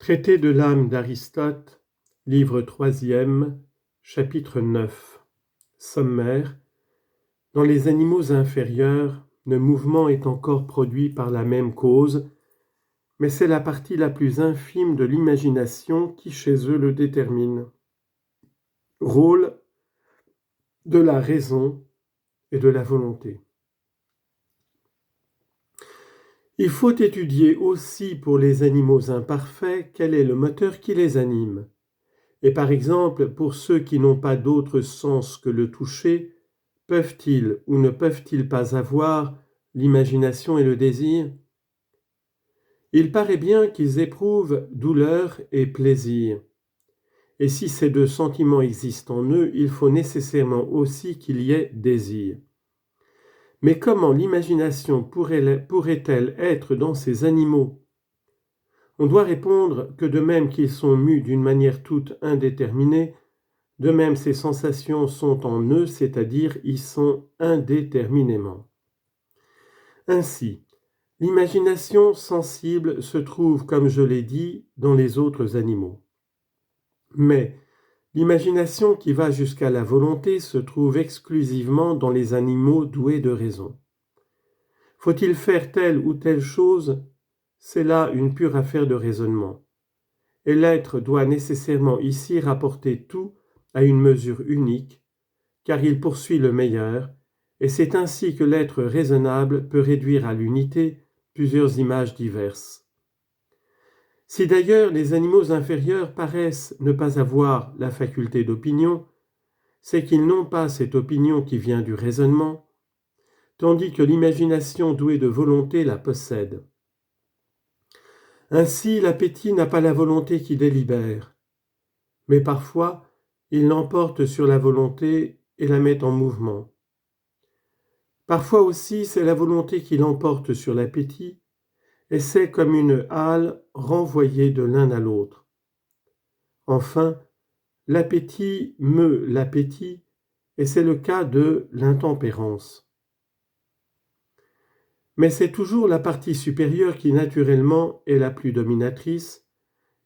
Traité de l'âme d'Aristote, livre 3e, chapitre 9. Sommaire. Dans les animaux inférieurs, le mouvement est encore produit par la même cause, mais c'est la partie la plus infime de l'imagination qui chez eux le détermine. Rôle de la raison et de la volonté. Il faut étudier aussi pour les animaux imparfaits quel est le moteur qui les anime. Et par exemple, pour ceux qui n'ont pas d'autre sens que le toucher, peuvent-ils ou ne peuvent-ils pas avoir l'imagination et le désir ? Il paraît bien qu'ils éprouvent douleur et plaisir. Et si ces deux sentiments existent en eux, il faut nécessairement aussi qu'il y ait désir. Mais comment l'imagination pourrait-elle être dans ces animaux ? On doit répondre que de même qu'ils sont mus d'une manière toute indéterminée, de même ces sensations sont en eux, c'est-à-dire y sont indéterminément. Ainsi, l'imagination sensible se trouve, comme je l'ai dit, dans les autres animaux. Mais l'imagination qui va jusqu'à la volonté se trouve exclusivement dans les animaux doués de raison. Faut-il faire telle ou telle chose ? C'est là une pure affaire de raisonnement. Et l'être doit nécessairement ici rapporter tout à une mesure unique, car il poursuit le meilleur, et c'est ainsi que l'être raisonnable peut réduire à l'unité plusieurs images diverses. Si d'ailleurs les animaux inférieurs paraissent ne pas avoir la faculté d'opinion, c'est qu'ils n'ont pas cette opinion qui vient du raisonnement, tandis que l'imagination douée de volonté la possède. Ainsi, l'appétit n'a pas la volonté qui délibère, mais parfois il l'emporte sur la volonté et la met en mouvement. Parfois aussi, c'est la volonté qui l'emporte sur l'appétit, et c'est comme une halle renvoyée de l'un à l'autre. Enfin, l'appétit meut l'appétit, et c'est le cas de l'intempérance. Mais c'est toujours la partie supérieure qui naturellement est la plus dominatrice,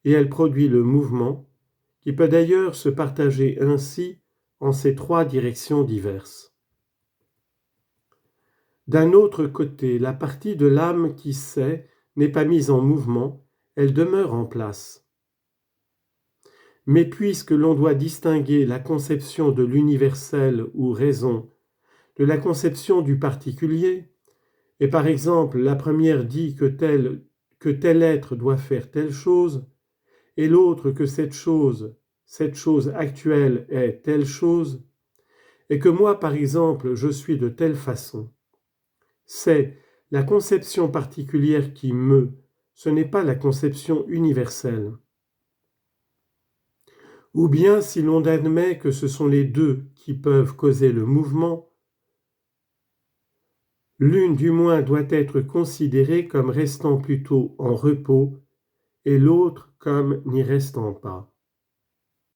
et elle produit le mouvement, qui peut d'ailleurs se partager ainsi en ces trois directions diverses. D'un autre côté, la partie de l'âme qui sait n'est pas mise en mouvement, elle demeure en place. Mais puisque l'on doit distinguer la conception de l'universel ou raison de la conception du particulier, et par exemple la première dit que tel être doit faire telle chose, et l'autre que cette chose actuelle est telle chose, et que moi par exemple je suis de telle façon, c'est la conception particulière qui meut, ce n'est pas la conception universelle. Ou bien si l'on admet que ce sont les deux qui peuvent causer le mouvement, l'une du moins doit être considérée comme restant plutôt en repos et l'autre comme n'y restant pas.